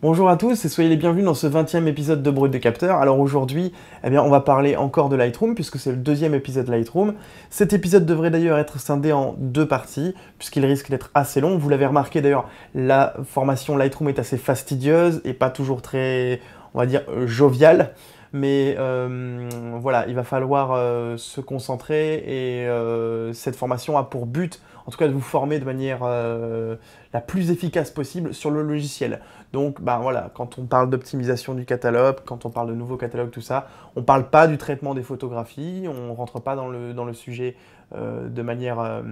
Bonjour à tous et soyez les bienvenus dans ce 20e épisode de Brut de Capteur. Alors aujourd'hui, on va parler encore de Lightroom puisque c'est le deuxième épisode Lightroom. Cet épisode devrait d'ailleurs être scindé en deux parties puisqu'il risque d'être assez long. Vous l'avez remarqué d'ailleurs, la formation Lightroom est assez fastidieuse et pas toujours très, on va dire, joviale. Mais voilà, il va falloir se concentrer et cette formation a pour but, en tout cas, de vous former de manière la plus efficace possible sur le logiciel. Donc, voilà, quand on parle d'optimisation du catalogue, quand on parle de nouveaux catalogues, tout ça, on ne parle pas du traitement des photographies, on ne rentre pas dans le sujet de manière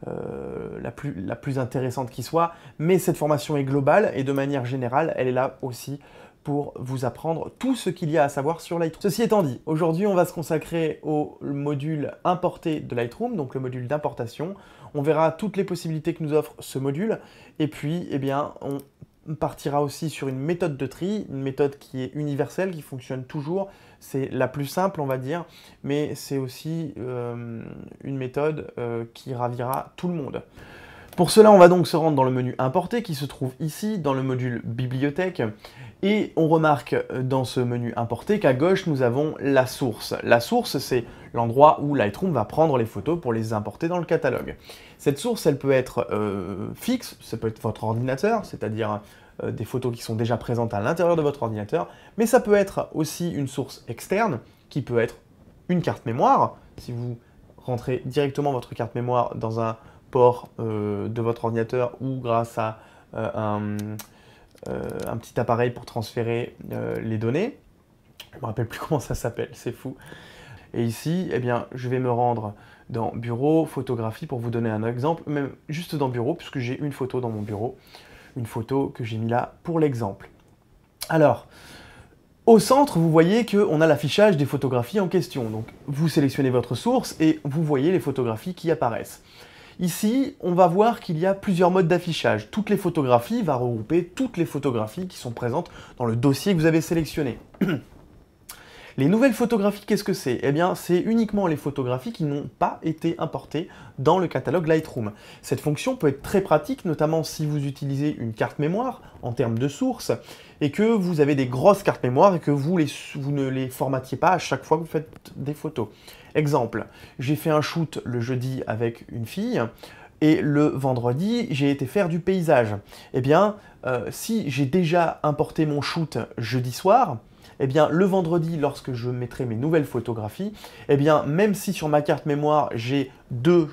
la plus intéressante qui soit, mais cette formation est globale et de manière générale, elle est là aussi pour vous apprendre tout ce qu'il y a à savoir sur Lightroom. Ceci étant dit, aujourd'hui on va se consacrer au module importé de Lightroom, donc le module d'importation. On verra toutes les possibilités que nous offre ce module, et puis on partira aussi sur une méthode de tri, une méthode qui est universelle, qui fonctionne toujours. C'est la plus simple, on va dire, mais c'est aussi une méthode qui ravira tout le monde. Pour cela, on va donc se rendre dans le menu Importer qui se trouve ici, dans le module Bibliothèque. Et on remarque dans ce menu Importer qu'à gauche, nous avons la source. La source, c'est l'endroit où Lightroom va prendre les photos pour les importer dans le catalogue. Cette source, elle peut être fixe, ça peut être votre ordinateur, c'est-à-dire des photos qui sont déjà présentes à l'intérieur de votre ordinateur, mais ça peut être aussi une source externe, qui peut être une carte mémoire. Si vous rentrez directement votre carte mémoire dans un port de votre ordinateur ou grâce à un petit appareil pour transférer les données. Je ne me rappelle plus comment ça s'appelle, c'est fou. Et ici, je vais me rendre dans Bureau, Photographie, pour vous donner un exemple, même juste dans Bureau, puisque j'ai une photo dans mon bureau, une photo que j'ai mis là pour l'exemple. Alors, au centre, vous voyez qu'on a l'affichage des photographies en question. Donc, vous sélectionnez votre source et vous voyez les photographies qui apparaissent. Ici, on va voir qu'il y a plusieurs modes d'affichage. Toutes les photographies va regrouper toutes les photographies qui sont présentes dans le dossier que vous avez sélectionné. Les nouvelles photographies, qu'est-ce que c'est? C'est uniquement les photographies qui n'ont pas été importées dans le catalogue Lightroom. Cette fonction peut être très pratique, notamment si vous utilisez une carte mémoire en termes de source, et que vous avez des grosses cartes mémoire et que vous ne les formatiez pas à chaque fois que vous faites des photos. Exemple, j'ai fait un shoot le jeudi avec une fille, et le vendredi, j'ai été faire du paysage. Si j'ai déjà importé mon shoot jeudi soir, le vendredi, lorsque je mettrai mes nouvelles photographies, même si sur ma carte mémoire, j'ai deux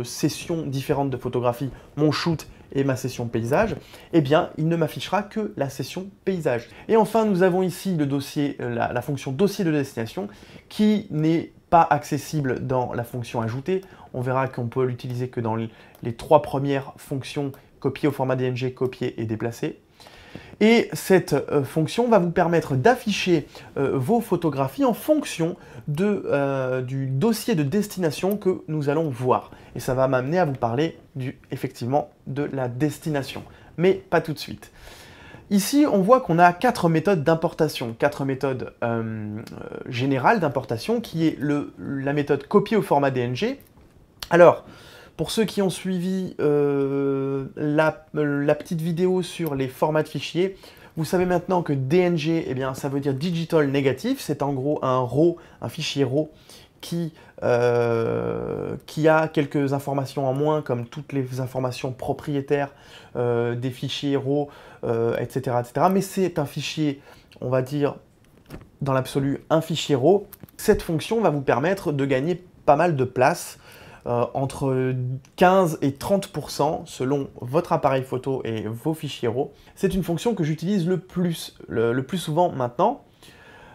sessions différentes de photographies, mon shoot et ma session paysage, il ne m'affichera que la session paysage. Et enfin, nous avons ici le dossier, la fonction dossier de destination, qui n'est pas accessible dans la fonction ajoutée. On verra qu'on peut l'utiliser que dans les trois premières fonctions, copier au format DNG, copier et déplacer. Et cette fonction va vous permettre d'afficher vos photographies en fonction du dossier de destination que nous allons voir. Et ça va m'amener à vous parler effectivement de la destination. Mais pas tout de suite. Ici, on voit qu'on a 4 méthodes d'importation, 4 méthodes générales d'importation, qui est la méthode copier au format DNG. Alors, pour ceux qui ont suivi la petite vidéo sur les formats de fichiers, vous savez maintenant que DNG, ça veut dire Digital Negative, c'est en gros un RAW, un fichier RAW qui a quelques informations en moins, comme toutes les informations propriétaires des fichiers RAW, etc., etc. Mais c'est un fichier, on va dire, dans l'absolu, un fichier RAW. Cette fonction va vous permettre de gagner pas mal de place, entre 15 et 30% selon votre appareil photo et vos fichiers RAW. C'est une fonction que j'utilise le plus souvent maintenant.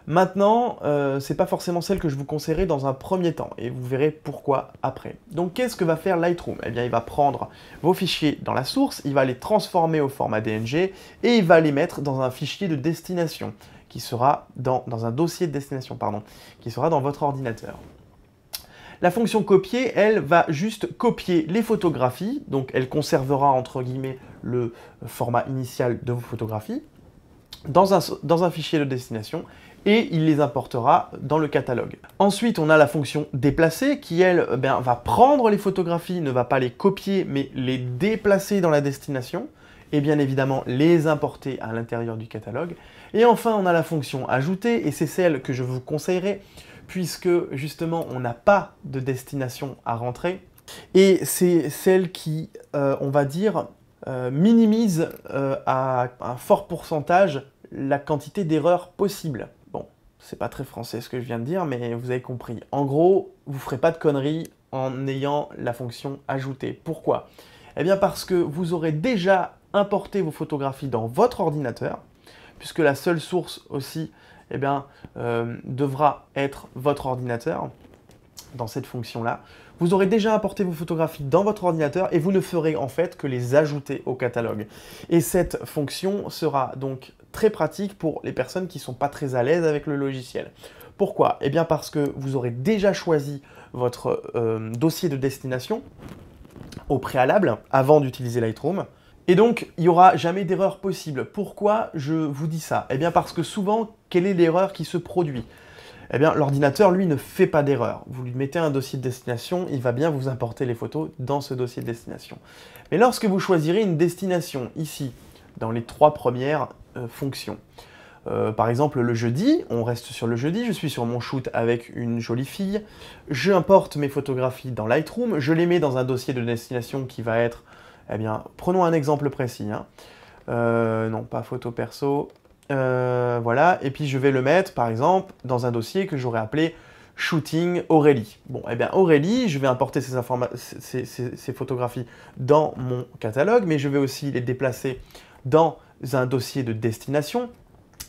Maintenant, c'est pas forcément celle que je vous conseillerais dans un premier temps, et vous verrez pourquoi après. Donc qu'est-ce que va faire Lightroom? Il va prendre vos fichiers dans la source, il va les transformer au format DNG, et il va les mettre dans un fichier de destination, qui sera dans un dossier de destination, pardon, qui sera dans votre ordinateur. La fonction copier, elle va juste copier les photographies, donc elle conservera entre guillemets le format initial de vos photographies dans un fichier de destination et il les importera dans le catalogue. Ensuite, on a la fonction déplacer qui, elle, va prendre les photographies, ne va pas les copier, mais les déplacer dans la destination et bien évidemment les importer à l'intérieur du catalogue. Et enfin, on a la fonction ajouter, et c'est celle que je vous conseillerais, puisque justement, on n'a pas de destination à rentrer, et c'est celle qui, on va dire, minimise à un fort pourcentage la quantité d'erreurs possibles. Bon, c'est pas très français ce que je viens de dire, mais vous avez compris. En gros, vous ferez pas de conneries en ayant la fonction ajouter. Pourquoi? Eh bien parce que vous aurez déjà importé vos photographies dans votre ordinateur, puisque la seule source aussi eh bien, devra être votre ordinateur dans cette fonction-là. Vous aurez déjà importé vos photographies dans votre ordinateur et vous ne ferez en fait que les ajouter au catalogue. Et cette fonction sera donc très pratique pour les personnes qui ne sont pas très à l'aise avec le logiciel. Pourquoi? Eh bien parce que vous aurez déjà choisi votre dossier de destination au préalable, avant d'utiliser Lightroom. Et donc, il n'y aura jamais d'erreur possible. Pourquoi je vous dis ça? Eh bien parce que souvent, quelle est l'erreur qui se produit? Eh bien, l'ordinateur, lui, ne fait pas d'erreur. Vous lui mettez un dossier de destination, il va bien vous importer les photos dans ce dossier de destination. Mais lorsque vous choisirez une destination, ici, dans les 3 premières fonctions, par exemple, le jeudi, on reste sur le jeudi, je suis sur mon shoot avec une jolie fille, je importe mes photographies dans Lightroom, je les mets dans un dossier de destination qui va être, eh bien, prenons un exemple précis, hein. Non, pas photo perso, voilà, et puis je vais le mettre, par exemple, dans un dossier que j'aurais appelé Shooting Aurélie. Bon, eh bien, Aurélie, je vais importer ces photographies dans mon catalogue, mais je vais aussi les déplacer dans un dossier de destination.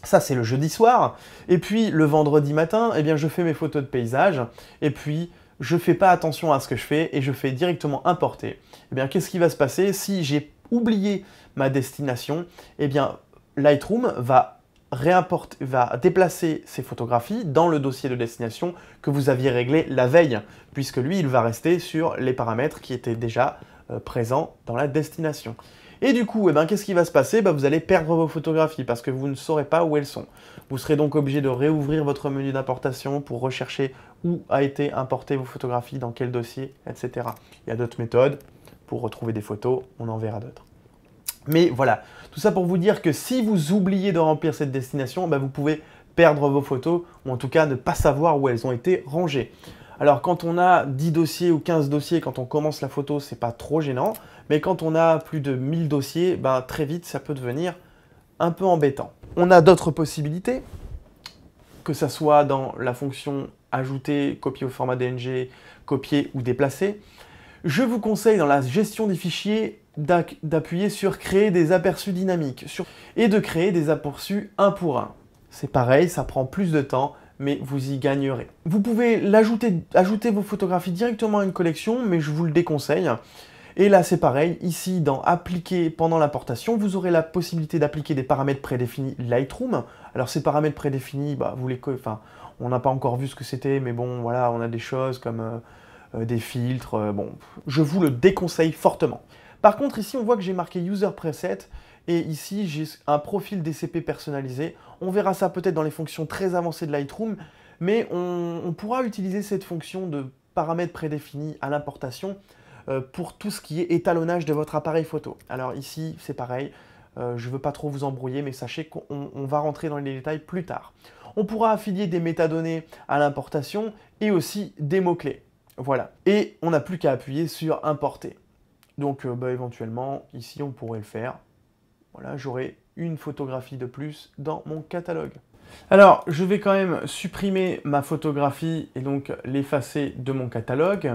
Ça, c'est le jeudi soir. Et puis, le vendredi matin, eh bien, je fais mes photos de paysage. Et puis, je ne fais pas attention à ce que je fais et je fais directement importer. Eh bien, qu'est-ce qui va se passer si j'ai oublié ma destination? Eh bien, Lightroom va déplacer ces photographies dans le dossier de destination que vous aviez réglé la veille, puisque lui, il va rester sur les paramètres qui étaient déjà présents dans la destination. Et du coup, eh ben, qu'est-ce qui va se passer? Vous allez perdre vos photographies parce que vous ne saurez pas où elles sont. Vous serez donc obligé de réouvrir votre menu d'importation pour rechercher où a été importé vos photographies, dans quel dossier, etc. Il y a d'autres méthodes pour retrouver des photos, on en verra d'autres. Mais voilà, tout ça pour vous dire que si vous oubliez de remplir cette destination, vous pouvez perdre vos photos, ou en tout cas ne pas savoir où elles ont été rangées. Alors quand on a 10 dossiers ou 15 dossiers, quand on commence la photo, c'est pas trop gênant, mais quand on a plus de 1000 dossiers, très vite ça peut devenir un peu embêtant. On a d'autres possibilités, que ça soit dans la fonction ajouter, copier au format DNG, copier ou déplacer. Je vous conseille dans la gestion des fichiers d'appuyer sur créer des aperçus dynamiques et de créer des aperçus un pour un. C'est pareil, ça prend plus de temps, mais vous y gagnerez. Vous pouvez ajouter vos photographies directement à une collection, mais je vous le déconseille. Et là, c'est pareil, ici, dans Appliquer pendant l'importation, vous aurez la possibilité d'appliquer des paramètres prédéfinis Lightroom. Alors, ces paramètres prédéfinis, on n'a pas encore vu ce que c'était, mais bon, voilà, on a des choses comme des filtres. Bon, je vous le déconseille fortement. Par contre, ici, on voit que j'ai marqué User Preset, et ici, j'ai un profil DCP personnalisé. On verra ça peut-être dans les fonctions très avancées de Lightroom, mais on pourra utiliser cette fonction de paramètres prédéfinis à l'importation pour tout ce qui est étalonnage de votre appareil photo. Alors ici, c'est pareil, je ne veux pas trop vous embrouiller, mais sachez qu'on va rentrer dans les détails plus tard. On pourra affilier des métadonnées à l'importation et aussi des mots-clés. Voilà. Et on n'a plus qu'à appuyer sur Importer. Donc éventuellement, ici, on pourrait le faire. Voilà, j'aurai une photographie de plus dans mon catalogue. Alors, je vais quand même supprimer ma photographie et donc l'effacer de mon catalogue.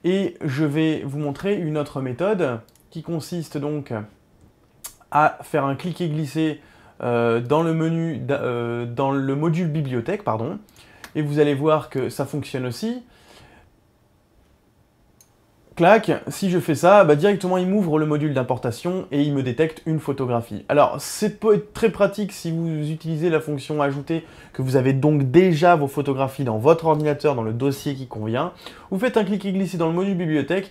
Et je vais vous montrer une autre méthode qui consiste donc à faire un cliquer-glisser dans le menu, dans le module bibliothèque, pardon. Et vous allez voir que ça fonctionne aussi. Clac, si je fais ça, directement il m'ouvre le module d'importation et il me détecte une photographie. Alors, c'est peut être très pratique si vous utilisez la fonction ajouter, que vous avez donc déjà vos photographies dans votre ordinateur, dans le dossier qui convient. Vous faites un cliquer-glisser dans le module bibliothèque,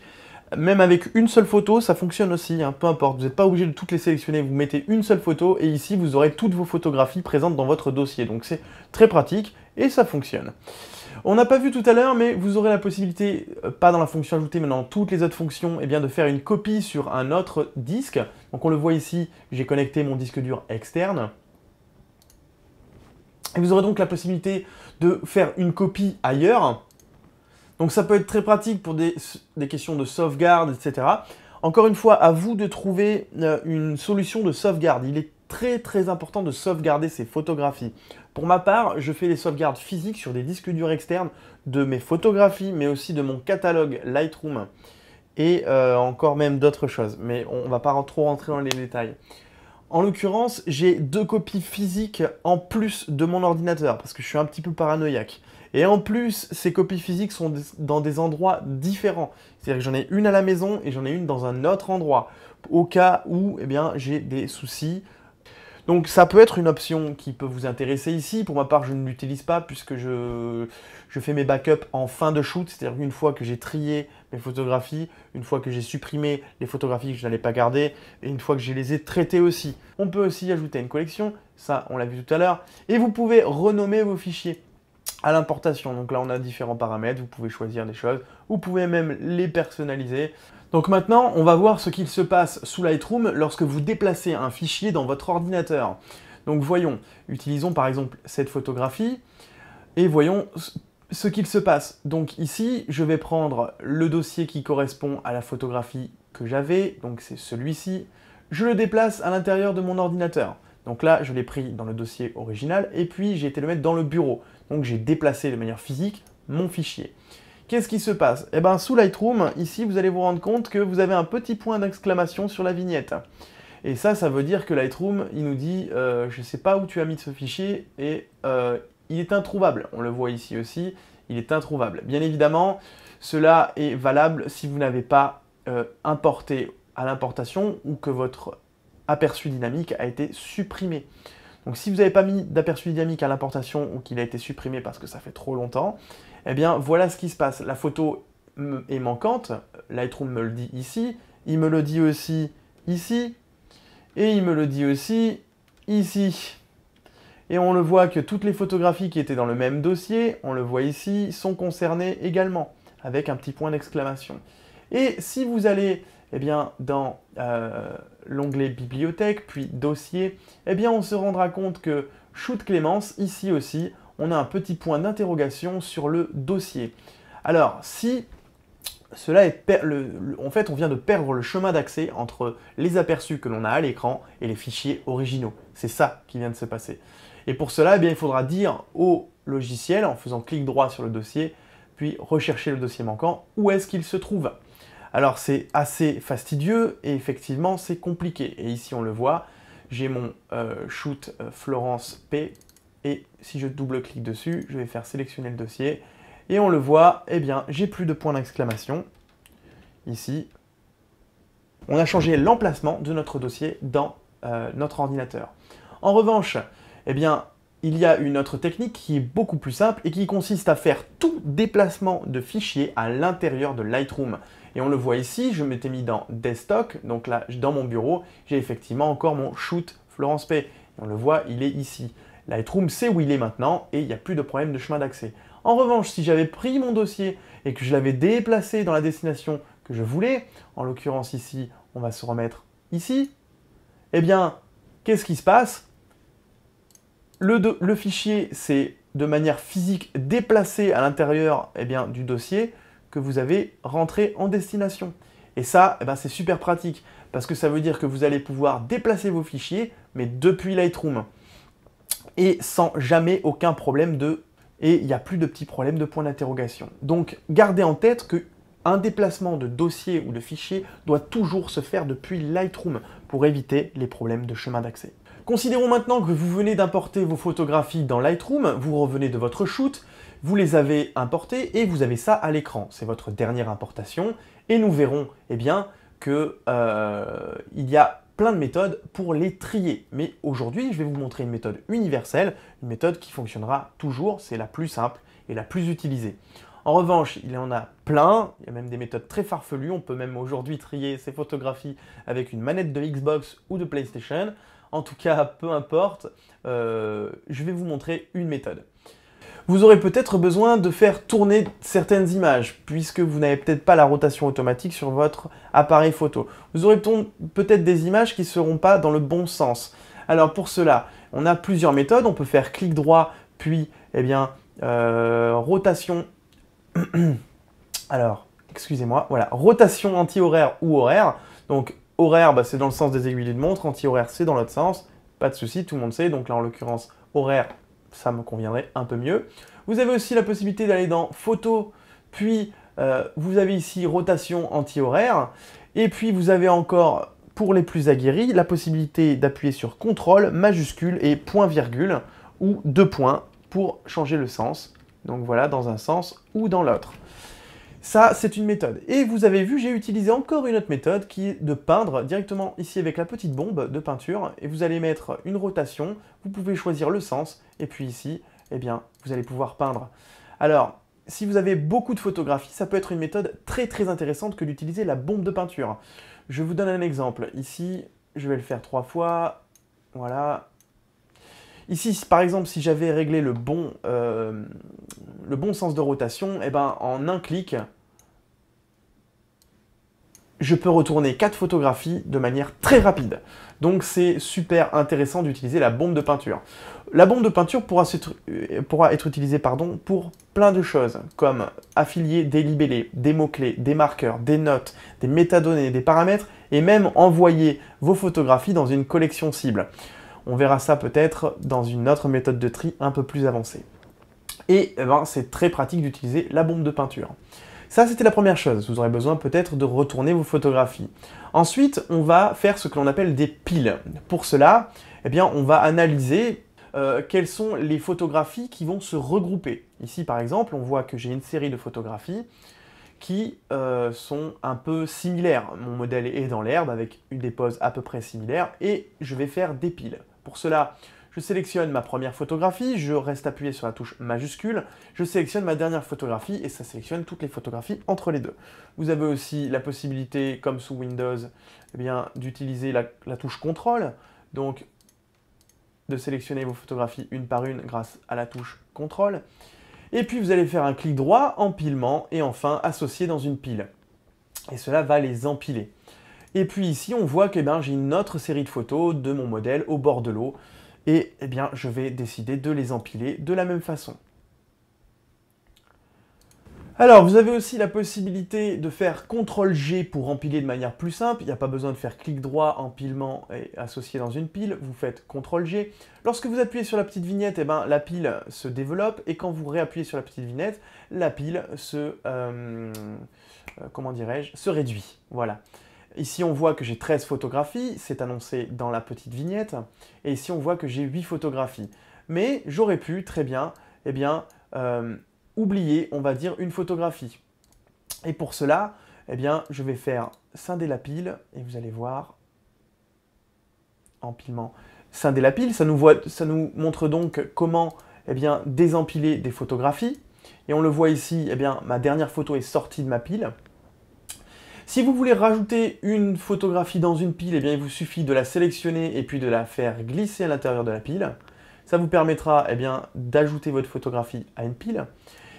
même avec une seule photo, ça fonctionne aussi, hein, peu importe. Vous n'êtes pas obligé de toutes les sélectionner, vous mettez une seule photo et ici vous aurez toutes vos photographies présentes dans votre dossier. Donc c'est très pratique et ça fonctionne. On n'a pas vu tout à l'heure, mais vous aurez la possibilité, pas dans la fonction ajoutée, mais dans toutes les autres fonctions, eh bien, de faire une copie sur un autre disque. Donc on le voit ici, j'ai connecté mon disque dur externe. Et vous aurez donc la possibilité de faire une copie ailleurs. Donc ça peut être très pratique pour des questions de sauvegarde, etc. Encore une fois, à vous de trouver une solution de sauvegarde. Il est très important de sauvegarder ces photographies. Pour ma part, je fais les sauvegardes physiques sur des disques durs externes de mes photographies, mais aussi de mon catalogue Lightroom et encore même d'autres choses. Mais on ne va pas trop rentrer dans les détails. En l'occurrence, j'ai 2 copies physiques en plus de mon ordinateur, parce que je suis un petit peu paranoïaque. Et en plus, ces copies physiques sont dans des endroits différents. C'est-à-dire que j'en ai une à la maison et j'en ai une dans un autre endroit, au cas où eh bien, j'ai des soucis. Donc ça peut être une option qui peut vous intéresser ici. Pour ma part, je ne l'utilise pas puisque je fais mes backups en fin de shoot, c'est-à-dire une fois que j'ai trié mes photographies, une fois que j'ai supprimé les photographies que je n'allais pas garder, et une fois que je les ai traitées aussi. On peut aussi ajouter une collection, ça on l'a vu tout à l'heure, et vous pouvez renommer vos fichiers à l'importation. Donc là on a différents paramètres, vous pouvez choisir des choses, vous pouvez même les personnaliser. Donc maintenant, on va voir ce qu'il se passe sous Lightroom lorsque vous déplacez un fichier dans votre ordinateur. Donc voyons, utilisons par exemple cette photographie et voyons ce qu'il se passe. Donc ici, je vais prendre le dossier qui correspond à la photographie que j'avais, donc c'est celui-ci. Je le déplace à l'intérieur de mon ordinateur. Donc là, je l'ai pris dans le dossier original et puis j'ai été le mettre dans le bureau. Donc j'ai déplacé de manière physique mon fichier. Qu'est-ce qui se passe? Eh bien, sous Lightroom, ici, vous allez vous rendre compte que vous avez un petit point d'exclamation sur la vignette. Et ça veut dire que Lightroom, il nous dit je ne sais pas où tu as mis ce fichier et il est introuvable. On le voit ici aussi, il est introuvable. Bien évidemment, cela est valable si vous n'avez pas importé à l'importation ou que votre aperçu dynamique a été supprimé. Donc si vous n'avez pas mis d'aperçu dynamique à l'importation ou qu'il a été supprimé parce que ça fait trop longtemps, eh bien voilà ce qui se passe. La photo est manquante, Lightroom me le dit ici, il me le dit aussi ici, et il me le dit aussi ici. Et on le voit que toutes les photographies qui étaient dans le même dossier, on le voit ici, sont concernées également, avec un petit point d'exclamation. Et si vous allez eh bien, dans l'onglet Bibliothèque, puis Dossier, eh bien, on se rendra compte que Shoot Clémence, ici aussi, on a un petit point d'interrogation sur le dossier. Alors, si cela est en fait, on vient de perdre le chemin d'accès entre les aperçus que l'on a à l'écran et les fichiers originaux. C'est ça qui vient de se passer. Et pour cela, eh bien, il faudra dire au logiciel, en faisant clic droit sur le dossier, puis rechercher le dossier manquant, où est-ce qu'il se trouve. Alors c'est assez fastidieux et effectivement c'est compliqué. Et ici on le voit, j'ai mon shoot Florence P et si je double-clique dessus, je vais faire sélectionner le dossier et on le voit, eh bien j'ai plus de point d'exclamation. Ici, on a changé l'emplacement de notre dossier dans notre ordinateur. En revanche, eh bien il y a une autre technique qui est beaucoup plus simple et qui consiste à faire tout déplacement de fichiers à l'intérieur de Lightroom. Et on le voit ici, je m'étais mis dans Desktop, donc là, dans mon bureau, j'ai effectivement encore mon Shoot Florence P. Et on le voit, il est ici. Lightroom sait où il est maintenant et il n'y a plus de problème de chemin d'accès. En revanche, si j'avais pris mon dossier et que je l'avais déplacé dans la destination que je voulais, en l'occurrence ici, on va se remettre ici, eh bien, qu'est-ce qui se passe? Le fichier, c'est de manière physique déplacé à l'intérieur du dossier que vous avez rentré en destination. Et ça, c'est super pratique, parce que ça veut dire que vous allez pouvoir déplacer vos fichiers, mais depuis Lightroom. Et sans jamais aucun problème et il n'y a plus de petits problèmes de point d'interrogation. Donc, gardez en tête que un déplacement de dossier ou de fichier doit toujours se faire depuis Lightroom pour éviter les problèmes de chemin d'accès. Considérons maintenant que vous venez d'importer vos photographies dans Lightroom, vous revenez de votre shoot, vous les avez importées et vous avez ça à l'écran. C'est votre dernière importation et nous verrons qu'il y a plein de méthodes pour les trier. Mais aujourd'hui, je vais vous montrer une méthode universelle, une méthode qui fonctionnera toujours, c'est la plus simple et la plus utilisée. En revanche, il y en a plein, il y a même des méthodes très farfelues, on peut même aujourd'hui trier ces photographies avec une manette de Xbox ou de PlayStation. En tout cas, peu importe, je vais vous montrer une méthode. Vous aurez peut-être besoin de faire tourner certaines images, puisque vous n'avez peut-être pas la rotation automatique sur votre appareil photo. Vous aurez peut-être des images qui ne seront pas dans le bon sens. Alors pour cela, on a plusieurs méthodes. On peut faire clic droit, puis eh bien, rotation... Alors, excusez-moi, voilà, rotation anti-horaire ou horaire. Donc horaire, bah, c'est dans le sens des aiguilles d'une montre, anti-horaire, c'est dans l'autre sens. Pas de souci, tout le monde sait. Donc là, en l'occurrence, horaire, ça me conviendrait un peu mieux. Vous avez aussi la possibilité d'aller dans photo, puis vous avez ici rotation anti-horaire. Et puis vous avez encore, pour les plus aguerris, la possibilité d'appuyer sur CTRL, majuscule et point virgule, ou deux points pour changer le sens. Donc voilà, dans un sens ou dans l'autre. Ça, c'est une méthode. Et vous avez vu, j'ai utilisé encore une autre méthode qui est de peindre directement ici avec la petite bombe de peinture. Et vous allez mettre une rotation, vous pouvez choisir le sens, et puis ici, eh bien, vous allez pouvoir peindre. Alors, si vous avez beaucoup de photographies, ça peut être une méthode très très intéressante que d'utiliser la bombe de peinture. Je vous donne un exemple. Ici, je vais le faire 3 fois. Voilà. Ici, par exemple, si j'avais réglé le bon sens de rotation, eh ben, en un clic, je peux retourner 4 photographies de manière très rapide. Donc c'est super intéressant d'utiliser la bombe de peinture. La bombe de peinture pourra être utilisée pour plein de choses, comme affilier des libellés, des mots-clés, des marqueurs, des notes, des métadonnées, des paramètres, et même envoyer vos photographies dans une collection cible. On verra ça peut-être dans une autre méthode de tri un peu plus avancée. Et eh ben, c'est très pratique d'utiliser la bombe de peinture. Ça, c'était la première chose. Vous aurez besoin peut-être de retourner vos photographies. Ensuite, on va faire ce que l'on appelle des piles. Pour cela, eh bien, on va analyser quelles sont les photographies qui vont se regrouper. Ici, par exemple, on voit que j'ai une série de photographies qui sont un peu similaires. Mon modèle est dans l'herbe avec des poses à peu près similaires et je vais faire des piles. Pour cela, je sélectionne ma première photographie, je reste appuyé sur la touche majuscule, je sélectionne ma dernière photographie et ça sélectionne toutes les photographies entre les deux. Vous avez aussi la possibilité, comme sous Windows, eh bien, d'utiliser la touche CTRL, donc de sélectionner vos photographies une par une grâce à la touche CTRL. Et puis vous allez faire un clic droit, empilement, et enfin associer dans une pile. Et cela va les empiler. Et puis ici, on voit que j'ai une autre série de photos de mon modèle au bord de l'eau. Et eh bien, je vais décider de les empiler de la même façon. Alors, vous avez aussi la possibilité de faire CTRL-G pour empiler de manière plus simple. Il n'y a pas besoin de faire clic droit, empilement et associer dans une pile. Vous faites CTRL-G. Lorsque vous appuyez sur la petite vignette, eh ben, la pile se développe. Et quand vous réappuyez sur la petite vignette, la pile se réduit. Voilà. Ici, on voit que j'ai 13 photographies. C'est annoncé dans la petite vignette. Et ici, on voit que j'ai 8 photographies. Mais j'aurais pu très bien, eh bien, oublier, on va dire, une photographie. Et pour cela, eh bien, je vais faire scinder la pile, et vous allez voir, empilement, scinder la pile, ça nous montre donc comment eh bien, désempiler des photographies. Et on le voit ici, eh bien, ma dernière photo est sortie de ma pile. Si vous voulez rajouter une photographie dans une pile, eh bien, il vous suffit de la sélectionner et puis de la faire glisser à l'intérieur de la pile. Ça vous permettra eh bien, d'ajouter votre photographie à une pile.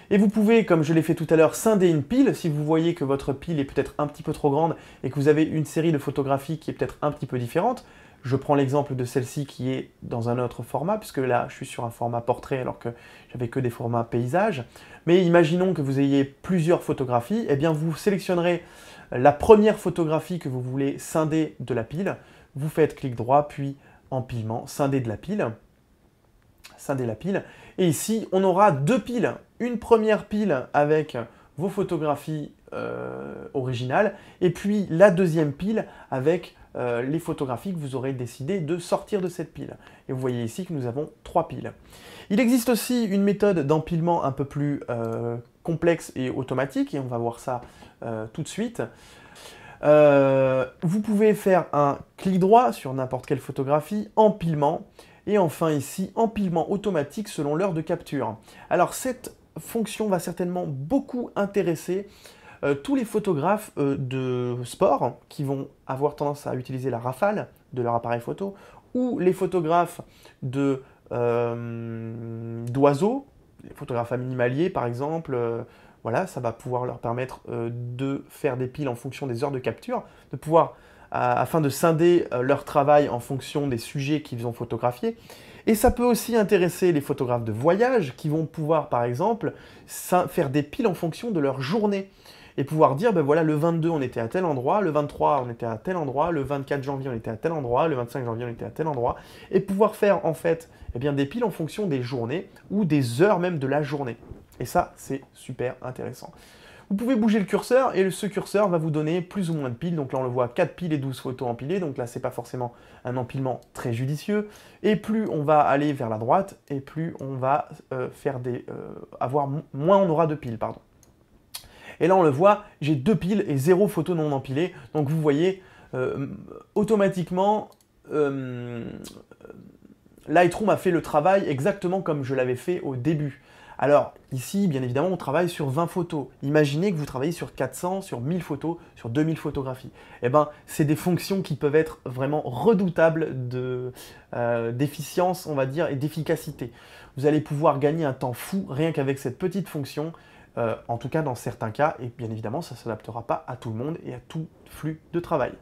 Et vous pouvez, comme je l'ai fait tout à l'heure, scinder une pile. Si vous voyez que votre pile est peut-être un petit peu trop grande et que vous avez une série de photographies qui est peut-être un petit peu différente, je prends l'exemple de celle-ci qui est dans un autre format, puisque là, je suis sur un format portrait alors que j'avais que des formats paysages. Mais imaginons que vous ayez plusieurs photographies, eh bien vous sélectionnerez la première photographie que vous voulez scinder de la pile. Vous faites clic droit, puis empilement, scinder de la pile. Scinder la pile. Et ici, on aura deux piles. Une première pile avec vos photographies originales, et puis la deuxième pile avec les photographies que vous aurez décidé de sortir de cette pile. Et vous voyez ici que nous avons 3 piles. Il existe aussi une méthode d'empilement un peu plus complexe et automatique, et on va voir ça tout de suite. Vous pouvez faire un clic droit sur n'importe quelle photographie, empilement, et enfin ici, empilement automatique selon l'heure de capture. Alors cette fonction va certainement beaucoup intéresser tous les photographes de sport qui vont avoir tendance à utiliser la rafale de leur appareil photo, ou les photographes d'oiseaux, les photographes animaliers par exemple, voilà, ça va pouvoir leur permettre de faire des piles en fonction des heures de capture, de pouvoir, afin de scinder leur travail en fonction des sujets qu'ils ont photographiés. Et ça peut aussi intéresser les photographes de voyage qui vont pouvoir, par exemple, faire des piles en fonction de leur journée. Et pouvoir dire, ben voilà, le 22 on était à tel endroit, le 23 on était à tel endroit, le 24 janvier on était à tel endroit, le 25 janvier on était à tel endroit, et pouvoir faire en fait eh bien, des piles en fonction des journées ou des heures même de la journée. Et ça, c'est super intéressant. Vous pouvez bouger le curseur et ce curseur va vous donner plus ou moins de piles. Donc là, on le voit 4 piles et 12 photos empilées. Donc là, c'est pas forcément un empilement très judicieux. Et plus on va aller vers la droite, et plus on va moins on aura de piles, pardon. Et là, on le voit, j'ai 2 piles et 0 photos non empilées. Donc vous voyez, automatiquement, Lightroom a fait le travail exactement comme je l'avais fait au début. Alors ici, bien évidemment, on travaille sur 20 photos. Imaginez que vous travaillez sur 400, sur 1000 photos, sur 2000 photographies. Eh bien, c'est des fonctions qui peuvent être vraiment redoutables d'efficience, on va dire, et d'efficacité. Vous allez pouvoir gagner un temps fou rien qu'avec cette petite fonction, en tout cas dans certains cas, et bien évidemment, ça ne s'adaptera pas à tout le monde et à tout flux de travail.